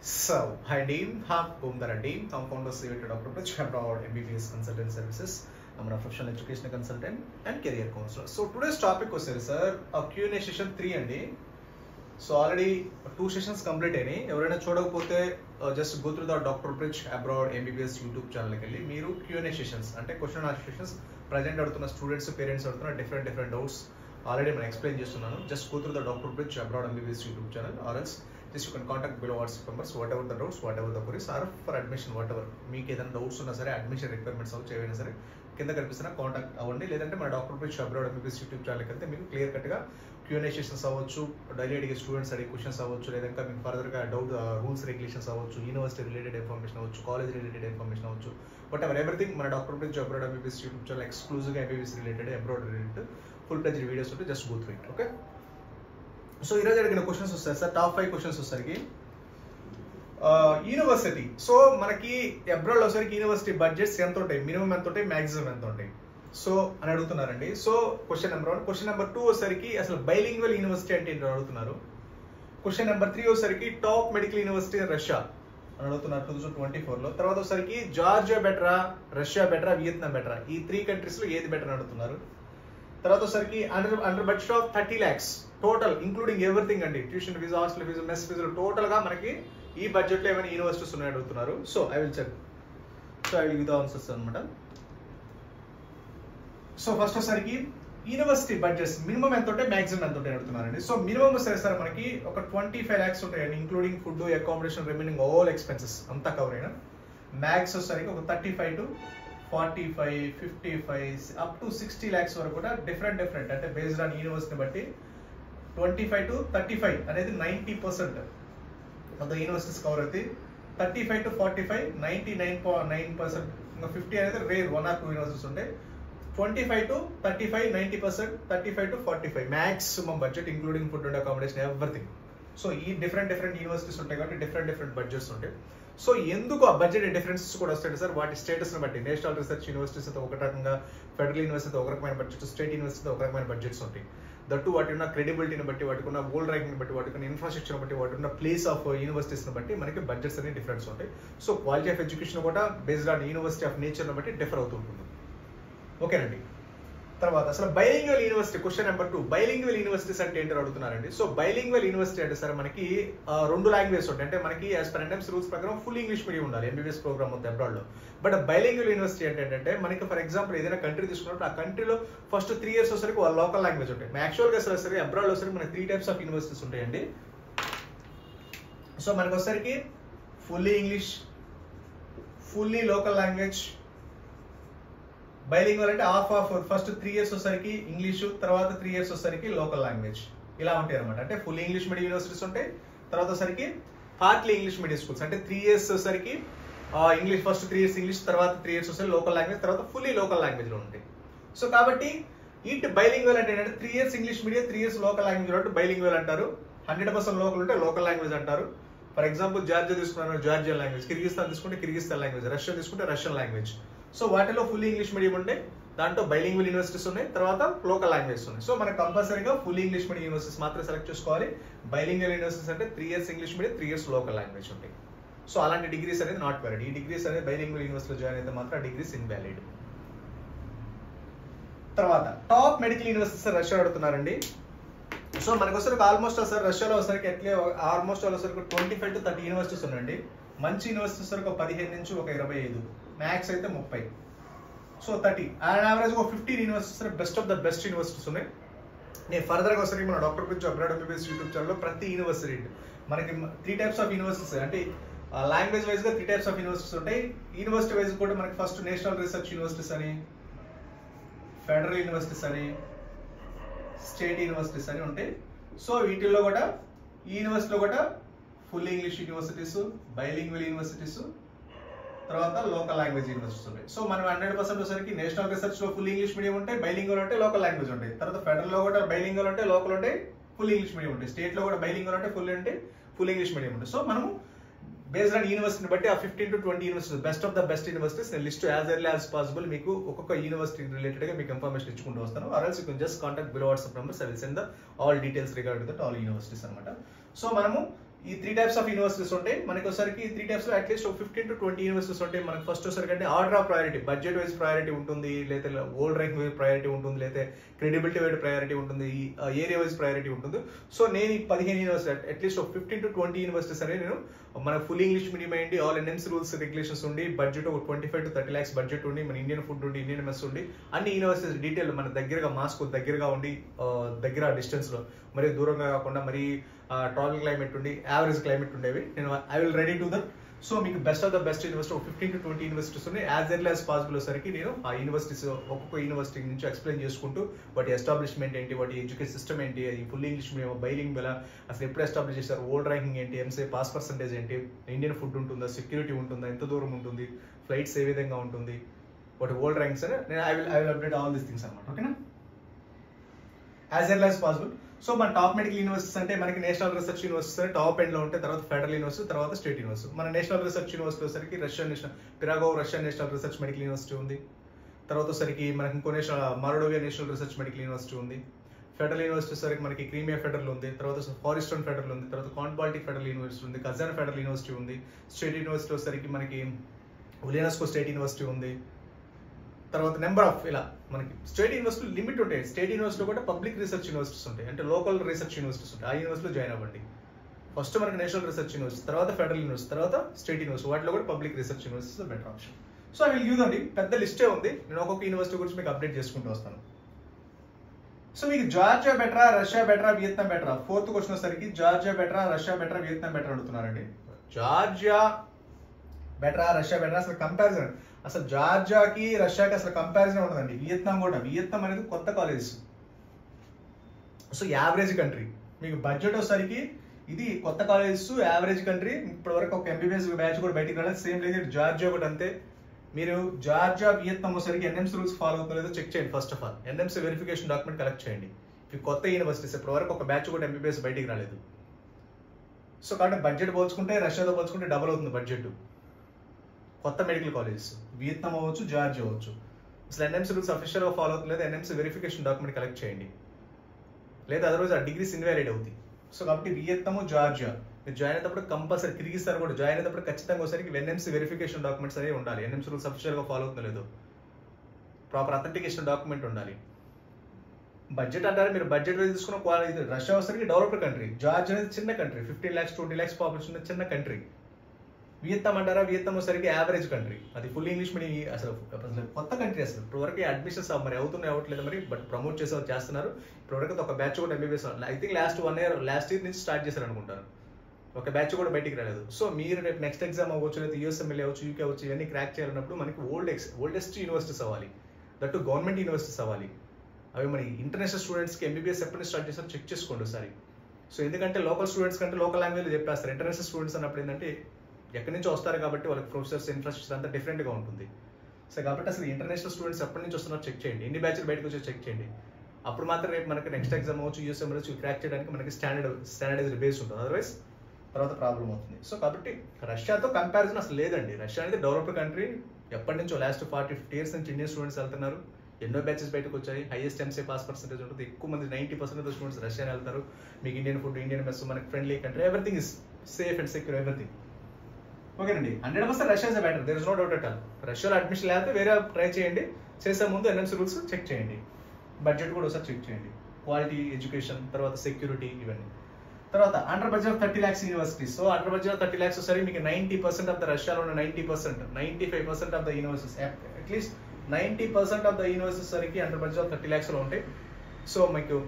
So, hi Dean, Kumdara Dean, I'm founder of Dr. Prich Abroad MBBS Consultant Services. I'm a professional education consultant and career counselor. So today's topic was sir, Q&A session 3 and so already 2 sessions complete any. Everyone chodakapothe just go through the Dr. Prich Abroad MBBS YouTube channel kelli meeru Q&A sessions ante question and answer sessions present adutuna students parents adutuna different doubts already I explain chestunnanu. Just go through the Dr. Prich Abroad MBBS YouTube channel or else just you can contact below WhatsApp numbers, whatever the doubts, whatever the queries, or for admission, whatever. మీకు ఏదైనా doubts ఉన్నా సరే admission requirements అవ్వచ్చు ఏవైనా సరే కింద కనిపిస్తున్న contact అవ్వండి. లేదంటే మన డాక్టర్ ప్రిచ్ అబ్రాడ్ ఎంబీబీఎస్ యూట్యూబ్ ఛానల్కి వెళ్తే మీకు క్లియర్ కట్గా Q&A సెషన్స్ అవ్వచ్చు, డైలీ అడిగే స్టూడెంట్స్ అడిగే క్వశ్చన్స్ అవ్వచ్చు, లేదంటే మీకు ఫర్దర్గా డౌట్ రూల్స్ రెగ్యులేషన్స్ అవ్వచ్చు, యూనివర్సిటీ రిలేటెడ్ ఇన్ఫర్మేషన్ అవ్వచ్చు, కాలేజ్ రిలేటెడ్ ఇన్ఫర్మేషన్ అవ్వచ్చు, బట్ ఎవ్రీథింగ్ మన డాక్టర్ ప్రిచ్ అబ్రాడ్ ఎంబీబీఎస్ యూట్యూబ్ ఛానల్ ఎక్స్క్లూజివ్గా MBBS related abroad related full fledged videos ఉంటే just go through it. Okay, so ఈరోజు అడిగిన క్వశ్చన్స్ వస్తాయి సార్. టాప్ 5 క్వశ్చన్స్ వస్తాయి. యూనివర్సిటీ, సో మనకి అబ్రాడ్ వచ్చేసరికి యూనివర్సిటీ బడ్జెట్స్ ఎంత ఉంటాయి, మినిమం ఎంత ఉంటాయి, మాక్సిమం ఎంత ఉంటాయి సో అని అడుగుతున్నారండి. So question number 1. Question number 2 వచ్చేసరికి అసలు బైలింగ్వల్ యూనివర్సిటీ అంటే ఏంటో అడుగుతున్నారు. క్వశ్చన్ నెంబర్ 3 వచ్చేసరికి top medical university in Russia అని అడుగుతున్నారు 2024లో. తర్వాత వచ్చేసరికి జార్జియా బెటరా, రష్యా బెటరా, వియత్నాం బెటరా, ఈ 3 కంట్రీస్ లో ఏది బెటర్ అని అడుగుతున్నారు. తర్వాత వచ్చేసరికి under budget of 30 lakhs total including everything అండి, tuition fee, hostel fee, mess ఫీజులు టోటల్ గా మనకి ఈ బడ్జెట్ లో ఏమైనా యూనివర్సిటీస్ ఉన్నాయని అడుగుతున్నారు. So I will check, so I will give the answers అనమాట. సో ఫస్ట్ వచ్చేసరికి యూనివర్సిటీ బడ్జెట్స్ మినిమం ఎంత ఉంటే మాక్సిమం ఎంత ఉంటాయి అడుగుతున్నారండి. సో మినిమం సరే మనకి ఒక 25 lakhs ఉంటాయండి, including food, accommodation, remaining all expenses అంతా కవర్ అయినా. మ్యాక్స్ వచ్చేసరికి ఒక 35 to 45, 55 అప్ టు 60 lakhs వరకు కూడా డిఫరెంట్ అంటే బేస్డ్ ఆన్ యూనివర్సిటీని బట్టి 25 to 35 అనేది 90% ఆఫ్ ద యూనివర్సిటీస్ కవర్ అవుతాయి. 35 to 45 99.9%, ఇంకా 50 అనేది రేర్ 1 or 2 యూనివర్సిటీస్ ఉంటాయి. 25 to 35 90%, 35 to 45 maximum budget including food and accommodation everything. So ఈ డిఫరెంట్ యూనివర్సిటీస్ ఉంటాయి కాబట్టి డిఫరెంట్ బడ్జెట్స్ ఉంటాయి. సో ఎందుకు ఆ బడ్జెట్ డిఫరెన్సెస్ కూడా వస్తాయి సార్, వాటి స్టేటస్ ని బట్టి. నేషనల్ రీసెర్చ్ యూనివర్సిటీస్ అయితే ఒక రకంగా, ఫెడరల్ యూనివర్సిటీ ఒక రకమైన బడ్జెట్, స్టేట్ యూనివర్సిటీ ఒక రకమైన బడ్జెట్స్ ఉంటాయి. దట్టు వాటి ఉన్న క్రెడిబిలిటీని బట్టి, వాటికి ఉన్న వరల్డ్ ర్యాంకింగ్ బట్టి, వాటికి ఉన్న ఇన్ఫ్రాస్ట్రక్చర్ బట్టి, వాటి ఉన్న ప్లేస్ ఆఫ్ యూనివర్సిటీస్ బట్టి మనకి బడ్జెట్స్ అనేవి డిఫరెన్స్ ఉంటాయి. సో క్వాలిటీ ఆఫ్ ఎడ్యుకేషన్ కూడా based on university of nature బట్టి డిఫర్ అవుతుంటుంది. ఓకేనండి. తర్వాత అసలు bilingual university, question number 2, bilingual universities అంటే ఏంటో అడుగుతున్నారండి. సో బైలింగ్వల్ యూనివర్సిటీ అంటే సార్ మనకి 2 లాంగ్వేజెస్ ఉంటాయి. అంటే మనకి యాజ్ పర్ ఎన్ఎంసీ రూల్స్ ప్రకారం ఫుల్ ఇంగ్లీష్ మీడియం ఉండాలి ఎంబీబీఎస్ ప్రోగ్రామ్ ఉంది అబ్రాడ్ లో. బట్ బైలింగ్వల్ యూనివర్సిటీ ఏంటంటే మనకి ఫర్ ఎగ్జాంపుల్ ఏదైనా కంట్రీ తీసుకున్నప్పుడు ఆ కంట్రీలో ఫస్ట్ 3 years వచ్చేసరికి వాళ్ళ లోకల్ లాంగ్వేజ్ ఉంటాయి. యాక్చువల్ గా సరే అబ్రాడ్ లో వచ్చేసరికి మనకి 3 types ఆఫ్ యూనివర్సిటీస్ ఉంటాయండి. సో మనకి వచ్చేసరికి fully English, fully local language, bilingual అంటే హాఫ్ ఫస్ట్ 3 years వచ్చేసరికి ఇంగ్లీషు, తర్వాత 3 years వచ్చేసరికి లోకల్ లాంగ్వేజ్, ఇలా ఉంటాయి అనమాట. అంటే ఫుల్ ఇంగ్లీష్ మీడియం యూనివర్సిటీస్ ఉంటాయి, తర్వాత వచ్చేసరికి పార్ట్లీ ఇంగ్లీష్ మీడియం స్కూల్స్, అంటే 3 years వచ్చేసరికి ఇంగ్లీష్, ఫస్ట్ 3 years ఇంగ్లీష్, తర్వాత 3 years వచ్చేసరికి లోకల్ లాంగ్వేజ్, తర్వాత ఫుల్లీ లోకల్ లాంగ్వేజ్ లో ఉంటాయి. సో కాబట్టి ఇటు బైలింగ్వల్ అంటే ఏంటంటే 3 years English medium, 3 years local language అంటే బైలింగ్వల్ అంటారు. 100% లోకల్ ఉంటే లోకల్ లాంగ్వేజ్ అంటారు. ఫర్ ఎగ్జాంపుల్ జార్జియా తీసుకున్నాను, జార్జియన్ లాంగ్వేజ్, కిర్గిస్తాన్ తీసుకుంటే కిర్గిస్తాన్ లాంగ్వేజ్, రష్యా తీసుకుంటే రష్యన్ లాంగ్వేజ్. సో వాటిలో ఫుల్ ఇంగ్లీష్ మీడియం ఉంటాయి, దాంట్లో బైలింగ్వల్ యూనివర్సిటీస్ ఉన్నాయి, తర్వాత లోకల్ లాంగ్వేజ్ ఉన్నాయి. సో మనకు కంపల్సరీగా ఫుల్ ఇంగ్లీష్ మీడియం యూనివర్సిటీస్ మాత్రం సెలెక్ట్ చేసుకోవాలి. బైలింగ్వల్ యూనివర్సిటీస్ అంటే 3 years English medium, 3 years local language ఉంటాయి. సో అలాంటి డిగ్రీస్ అనేది నాట్ వ్యాలిడ్. ఈ డిగ్రీస్ అనేది బైలింగ్వల్ యూనివర్సిటీలో జాయిన్ అయితే మాత్రం ఆ డిగ్రీస్ ఇన్వాలిడ్. తర్వాత టాప్ మెడికల్ యూనివర్సిటీస్ రష్యా అడుగుతున్నారండి. సో మనకు వచ్చరికి ఆల్మోస్ట్ సార్ రష్యాలో వచ్చరికి ఎట్లే ఆల్మోస్ట్ వచ్చరికి 25 to 30 యూనివర్సిటీస్ ఉన్నాయండి. మంచి యూనివర్సిటీస్ వరకు 15 నుంచి 25, మ్యాక్స్ అయితే 30. So 30 and average 15 universities best of the best universities ఉన్నాయి. నేను ఫర్దర్ గా వచ్చరికి మన డాక్టర్ ప్రిచ్ అబ్రాడ్ ఎంబీబీఎస్ యూట్యూబ్ ఛానల్లో ప్రతి యూనివర్సిటీ మనకి 3 types ఆఫ్ యూనివర్సిటీస్, అంటే లాంగ్వేజ్ వైజ్ గా 3 types ఆఫ్ యూనివర్సిటీస్ ఉంటాయి. యూనివర్సిటీ వైజ్ కూడా మనకి ఫస్ట్ నేషనల్ రీసెర్చ్ యూనివర్సిటీస్ అని, ఫెడరల్ యూనివర్సిటీస్ అని, స్టేట్ యూనివర్సిటీస్ అని ఉంటాయి. సో వీటిల్లో కూడా ఈ యూనివర్సిటీలో కూడా full English universities, bilingual universities, తర్వాత లోకల్ లాంగ్వేజ్ యూనివర్సిటీస్ ఉంటాయి. సో మనం 100% వచ్చరికి నేషనల్ రీసెర్చ్ లో ఫుల్ ఇంగ్లీష్ మీడియం ఉంటాయి, బైలింగ్వల్ అంటే లోకల్ లాంగ్వేజ్ ఉంటాయి. తర్వాత ఫెడరల్ లో కూడా బైలింగ్వల్ అంటే లోకల్ ఉంటాయి, ఫుల్ ఇంగ్లీష్ మీడియం ఉంటాయి. స్టేట్ లో కూడా బైలింగ్వల్ అంటే ఫుల్ ఇంగ్లీష్ మీడియం ఉంటాయి. సో మనము బేస్డ్ ఆన్ యూనివర్సిటీని బట్టి ఆ 15 to 20 universities best of the best universities నేను list as early as possible మీకు ఒక్కొక్క యూనివర్సిటీ రిలేటెడ్ గా మీకు ఇన్ఫర్మేషన్ ఇచ్చుకుంటూ వస్తాను. Or else you can just contact below WhatsApp numbers. I will send the all details regarding that all universities అనమాట. So మనము ఈ 3 టైప్స్ ఆఫ్ యూనివర్సిటీస్ ఉంటాయి మనకి. ఒకసారికి 3 టైప్స్ లో అట్లీస్ట్ 15 to 20 యూనివర్సిటీస్ ఉంటాయి మనకి. ఫస్ట్ వచ్చేసరికి అంటే order of priority, budget wise priority ఉంటుంది, లేదా ఓల్డ్ ర్యాంక్ వైజ్ ప్రయారిటీ ఉంటుంది, లేదా క్రెడిబిలిటీ వైజ్ ప్రయారిటీ ఉంటుంది, ఏరియా వైజ్ ప్రయారిటీ ఉంటుంది. సో నేను ఈ 15 యూనివర్సిటీ అట్లీస్ట్ 15 to 20 యూనివర్సిటీస్ అనేది నేను మన ఫుల్ ఇంగ్లీష్ మీడియం అయ్యింది, ఆల్ ఎన్ఎంసీ రూల్స్ రెగ్యులేషన్స్ ఉండి, బడ్జెట్ ఒక 25 to 30 lakhs బడ్జెట్ ఉండి, మన ఇండియన్ ఫుడ్ ఉండి, ఇండియన్ మెస్ ఉండి, అన్ని యూనివర్సిటీస్ డీటెయిల్ మన దగ్గరగా మాస్కో దగ్గరగా ఉండి, దగ్గర డిస్టెన్స్ లో మరి దూరంగా కాకుండా మరి ట్రాపికల్ క్లైమేట్ ఉండి, యావరేజ్ క్లైమేట్ ఉండేవి. నేను I will ready to that. So మీకు best of the best university 15 to 20 universities ఉన్నాయి. యాజ్ ఎర్లీ యాజ్ పాసిబుల్ సరికి నేను ఆ యూనివర్సిటీస్ ఒక్కొక్క యూనివర్సిటీ నుంచి ఎక్స్ప్లెయిన్ చేసుకుంటూ వాటి ఎస్టాబ్లిష్మెంట్ ఏంటి, వాటి ఎడ్యుకేషన్ సిస్టమ్ ఏంటి, ఈ ఫుల్ ఇంగ్లీష్ మీడియం బైలింగ్ ఎలా అసలు ఎప్పుడు ఎస్టాబ్లిష్ చేస్తారు, ఓల్డ్ ర్యాంకింగ్ ఏంటి, ఎంసీ పాస్ పర్సెంటేజ్ ఏంటి, ఇండియన్ ఫుడ్ ఉంటుందా, సెక్యూరిటీ ఉంటుందా, ఎంత దూరం ఉంటుంది, ఫ్లైట్స్ ఏ విధంగా ఉంటుంది, వాటి ఓల్డ్ ర్యాంక్స్ అని నేను I will update all these things అనమాట. ఓకేనా, as early as possible. So మన టాప్ మెడికల్ యూనివర్సిటీస్ అంటే మనకి national research university top end లో ఉంటాయి, తర్వాత ఫెడరల్ యూనివర్సిటీ, తర్వాత స్టేట్ యూనివర్సిటీ. మన నేషనల్ రీసెర్చ్ యూనివర్సిటీ వచ్చేసరికి Pirogov Russian national research medical university ఉంది. తర్వాత వచ్చేసరికి మనకి ఇంకో Mordovia national research medical university ఉంది. ఫెడరల్ యూనివర్సిటీ వచ్చేసరికి మనకి క్రీమియా ఫెడరల్ ఉంది, తర్వాత ఫారెస్టన్ ఫెడరల్ ఉంది, తర్వాత కాన్బాల్టిక్ ఫెడరల్ యూనివర్సిటీ ఉంది, కజాన్ ఫెడరల్ యూనివర్సిటీ ఉంది. స్టేట్ యూనివర్సిటీ వచ్చేసరికి మనకి ఉలియానస్కో స్టేట్ యూనివర్సిటీ ఉంది. తర్వాత నెంబర్ ఆఫ్ ఇలా మనకి స్టేట్ యూనివర్సిటీ లిమిట్ ఉంటాయి. స్టేట్ యూనివర్సిటీలో కూడా పబ్లిక్ రీసెర్చ్ యూనివర్సిటీస్ ఉంటాయి, అంటే లోకల్ రీసెర్చ్ యూనివర్సిటీస్ ఉంటాయి. ఆ యూనివర్సిటీలో జాయిన్ అవ్వండి. ఫస్ట్ మనకి నేషనల్ రీసెర్చ్ యూనివర్సిటీ, తర్వాత ఫెడరల్ యూనివర్సిటీ, తర్వాత స్టేట్ యూనివర్సిటీ, వాటిలో కూడా public research university better option. So I will give దండి, పెద్ద లిస్టే ఉంది. నేను ఒక్కొక్క యూనివర్సిటీ గురించి మీకు అప్డేట్ చేసుకుంటూ వస్తాను. సో మీకు జార్జియా బెటరా, రష్యా బెటరా, వియత్నాం బెటరా? ఫోర్త్ క్వశ్చన్ వచ్చేసరికి జార్జియా బెటరా, రష్యా బెటరా, వియత్నాం బెటరా అడుగుతున్నారండి. జార్జియా బెటరా, రష్యా బెటరా? అసలు కంపారిజన్, అసలు జార్జియాకి రష్యాకి అసలు కంపారిజన్ ఉండదండి. వియత్నాం కూడా, వియత్నాం అనేది కొత్త కాలేజ్, సో యావరేజ్ కంట్రీ. మీకు బడ్జెట్ వచ్చేసరికి ఇది కొత్త కాలేజెస్, యావరేజ్ కంట్రీ. ఇప్పటి వరకు ఒక ఎంబీబీఎస్ బ్యాచ్ కూడా బయటికి రాలేదు. సేమ్ లేదు జార్జియా కూడా అంతే. మీరు జార్జియా వియత్నాం వచ్చేసరికి ఎన్ఎంసీ రూల్స్ ఫాలో అవుతుందో లేదో చెక్ చేయండి. First of all NMC verification document collect చేయండి. ఇవి కొత్త యూనివర్సిటీస్, ఇప్పటి వరకు ఒక బ్యాచ్ కూడా ఎంబీబీఎస్ బయటికి రాలేదు. సో కాబట్టి బడ్జెట్ పోల్చుకుంటే రష్యాతో పోల్చుకుంటే డబుల్ అవుతుంది బడ్జెట్. కొత్త మెడికల్ కాలేజెస్ వియత్నాం అవ్వచ్చు, జార్జియా అవ్వచ్చు. అసలు ఎన్ఎంసీ రూల్స్ అఫీషియల్ గా ఫాలో అవుతుంది లేదా ఎన్ఎంసీ వెరిఫికేషన్ డాక్యుమెంట్ కలెక్ట్ చేయండి, లేదా అదర్వైజ్ ఆ డిగ్రీస్ ఇన్వాలిడ్ అవుతాయి. సో కాబట్టి వియత్నాము, జార్జియా మీరు జాయిన్ అయినప్పుడు కంపల్సరీ, కిర్గిస్తాన్ కూడా జాయిన్ అయినప్పుడు ఖచ్చితంగా ఒకసారి ఎన్ఎంసీ వెరిఫికేషన్ డాక్యుమెంట్స్ అనేవి ఉండాలి. ఎన్ఎంసీ రూల్స్ అఫీషియల్ గా ఫాలో అవుతుందో లేదో ప్రాపర్ అథెంటికేషన్ డాక్యుమెంట్ ఉండాలి. బడ్జెట్ అంటారు మీరు, బడ్జెట్ తీసుకున్న క్వాలిటీ. రష్యా వచ్చేసరికి డెవలప్డ్ కంట్రీ, జార్జియా అనేది చిన్న కంట్రీ, 15 lakhs 20 lakhs పాపులేషన్ ఉన్న చిన్న కంట్రీ. వియత్నాం అంటారా, వియత్నాం వచ్చేసరికి యావరేజ్ కంట్రీ, అది ఫుల్ ఇంగ్లీష్ మీడియం. అసలు కొత్త కంట్రీ, అసలు ఇప్పటివరకు అడ్మిషన్స్ మరి అవుతున్నాయి అవ్వట్లేదు మరి, బట్ ప్రమోట్ చేస్తున్నారు. ఇప్పటివరకు ఒక బ్యాచ్ కూడా MBBS I think last year నుంచి స్టార్ట్ చేశారు అనుకుంటారు. ఒక బ్యాచ్ కూడా బయటికి రాలేదు. సో మీరు రేపు నెక్స్ట్ ఎగ్జామ్ అవ్వచ్చు, లేదా యూఎస్ఎంఎల్ అవ్వచ్చు, యూకే అవ్వచ్చు, ఇవన్నీ క్రాక్ చేయాలన్నప్పుడు మనకి ఓల్డెస్ట్ యూనివర్సిటీస్ అవ్వాలి, దట్టు గవర్నమెంట్ యూనివర్సిటీస్ అవ్వాలి. అవి మరి ఇంటర్నేషనల్ స్టూడెంట్స్కి ఎంబీబీఎస్ ఎప్పటి నుంచి స్టార్ట్ చేస్తారో చెక్ చేసుకోండి ఒకసారి. సో ఎందుకంటే లోకల్ స్టూడెంట్స్ కంటే లోకల్ లాంగ్వేజ్ చెప్పేస్తారు. ఇంటర్నేషనల్ స్టూడెంట్స్ అన్నప్పుడు ఏంటంటే ఎక్కడి నుంచి వస్తారు కాబట్టి వాళ్ళకి ప్రొఫెసర్స్, ఇన్ఫ్రాస్ట్రక్చర్ అంతా డిఫరెంట్గా ఉంటుంది. సో కాబట్టి అసలు ఇంటర్నేషనల్ స్టూడెంట్స్ ఎప్పటి నుంచి వస్తున్నారో చెక్ చేయండి, ఎన్ని బ్యాచ్లు బయటకు వచ్చి చెక్ చేయండి. అప్పుడు మాత్రం రేపు మనకి నెక్స్ట్ ఎగ్జామ్ అవ్వచ్చు, యూఎస్ఎం అవ్వచ్చు, క్రాక్ చేయడానికి మనకి స్టాండర్డైజ్డ్ బేస్ ఉంటుంది. అదర్వైజ్ తర్వాత ప్రాబ్లం అవుతుంది. సో కాబట్టి రష్యాతో కంపారిజన్ అసలు లేదండి. రష్యా అనేది డెవలప్డ్ కంట్రీ, ఎప్పటి నుంచో లాస్ట్ 40-50 years నుంచి ఇండియన్ స్టూడెంట్స్ వెళ్తున్నారు. ఎన్నో బ్యాచెస్ బయటకు వచ్చాయి. హైయెస్ట్ ఎంసీ పాస్ పర్సెంటేజ్ ఉంటుంది. ఎక్కువ మంది 90% ఆఫ్ స్టూడెంట్స్ రష్యా వెళ్తారు. మీకు ఇండియన్ ఫుడ్, ఇండియన్ మెస్, మనకి friendly country, everything is safe and secure, everything ఓకేనండి. 100% Russia is better, there is no doubt at all. రష్యాలో అడ్మిషన్ లేకపోతే వేరే ట్రై చేయండి. చేసే ముందు ఎన్ఎంసీ రూల్స్ చెక్ చేయండి, బడ్జెట్ కూడా ఒకసారి చెక్ చేయండి, క్వాలిటీ ఎడ్యుకేషన్, తర్వాత సెక్యూరిటీ, ఇవన్నీ. తర్వాత under budget 30 lakhs universities. So under budget 30 lakhs సరే మీకు 90% ఆఫ్ ద రష్యాలో ఉన్న 90%, 95% of the universities, at least 90% of the universities సరికి అండర్ బడ్జెట్ 30 lakhs లో ఉంటాయి. సో మీకు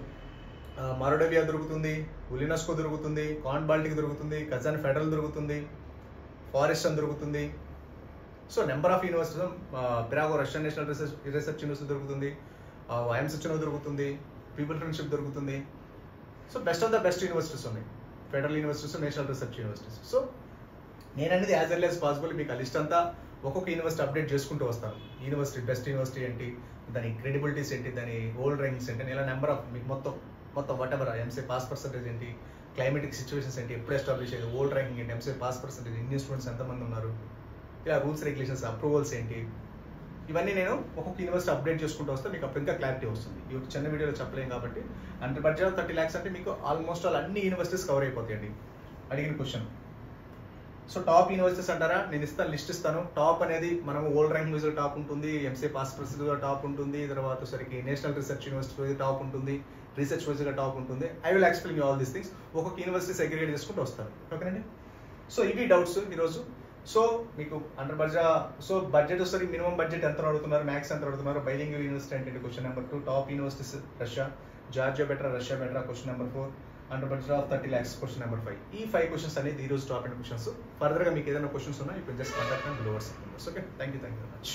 మారోడోవియా దొరుకుతుంది, ఉలినస్కో దొరుకుతుంది, కాన్బాల్టిక్ దొరుకుతుంది, కజాన్ ఫెడరల్ దొరుకుతుంది, ఫారెస్టన్ దొరుకుతుంది. So number of universities, Pirogov Russian national research university దొరుకుతుంది, వైఎంసీలో దొరుకుతుంది, పీపుల్ ఫ్రెండ్షిప్ దొరుకుతుంది. So best of the best universities ఉన్నాయి, federal universities, national research universities. So నేను అనేది యాజ్ ఎర్లీ యాజ్ పాసిబుల్ మీకు ఆ లిస్ట్ అంతా ఒక్కొక్క యూనివర్సిటీ అప్డేట్ చేసుకుంటూ వస్తాను. యూనివర్సిటీ బెస్ట్ యూనివర్సిటీ ఏంటి, దాని క్రెడిబిలిటీస్ ఏంటి, దాని ఓల్డ్ ర్యాంక్స్ ఏంటి, ఇలా నెంబర్ ఆఫ్ మీకు మొత్తం what ever MC pass percentage ఏంటి, క్లైమేటిక్ సిచ్యువేషన్స్ ఏంటి, ఎప్పుడు ఎస్టాబ్లిష్ అయ్యేది, ఓల్డ్ ర్యాంకింగ్ ఏంటి, MC pass percentage, Indian students ఎంతమంది ఉన్నారు, ఇలా రూల్స్ రెగ్యులేషన్స్, అప్రూవల్స్ ఏంటి, ఇవన్నీ నేను ఒక్కొక్క యూనివర్సిటీ అప్డేట్ చేసుకుంటూ వస్తే మీకు అప్పుడు ఇంకా క్లారిటీ వస్తుంది. ఈ చిన్న వీడియోలో చెప్పలేం కాబట్టి అండర్ బడ్జెట్ 30 lakhs అంటే మీకు ఆల్మోస్ట్ ఆల్ అన్ని యూనివర్సిటీస్ కవర్ అయిపోతాయండి. అడిగిన క్వశ్చన్. సో టాప్ యూనివర్సిటీస్ అంటారా, నేను ఇస్తాను లిస్ట్ ఇస్తాను. టాప్ అనేది మనం ఓల్డ్ ర్యాంక్ యూనివర్సిటీ టాప్ ఉంటుంది, ఎంసీఏ పాస్ ప్రొసీజర్ టాప్ ఉంటుంది, తర్వాత సరికి నేషనల్ రీసెర్చ్ యూనివర్సిటీ టాప్ ఉంటుంది, రీసెర్చ్ యూనివర్సిటీ టాప్ ఉంటుంది. I will explain you all these things. ఒక్కొక్క యూనివర్సిటీ సెగ్రిగేట్ చేసుకుంటూ వస్తారు. ఓకేనండి. సో ఇవి డౌట్స్ ఈరోజు. సో మీకు అండర్ బడ్జెట్ వస్తుంది. మినిమం బడ్జెట్ ఎంత అడుగుతున్నారు, మ్యాథ్స్ ఎంత అడుగుతున్నారు, బైలింగ్వల్ యూనివర్సిటీ అంటే question number 2, top universities Russia, Georgia బెటరా, రష్యా బెటరా question number 4, under budget of 30 lakhs question number 5. ఈ 5 క్వశ్చన్స్ అనేది ఈ రోజు టాప్ అండ్ క్వశ్చన్స్. ఫర్దర్ గా మీకు ఏదైనా క్వశ్చన్స్ ఉన్నా you can just contact and lovers. Okay, thank you very much.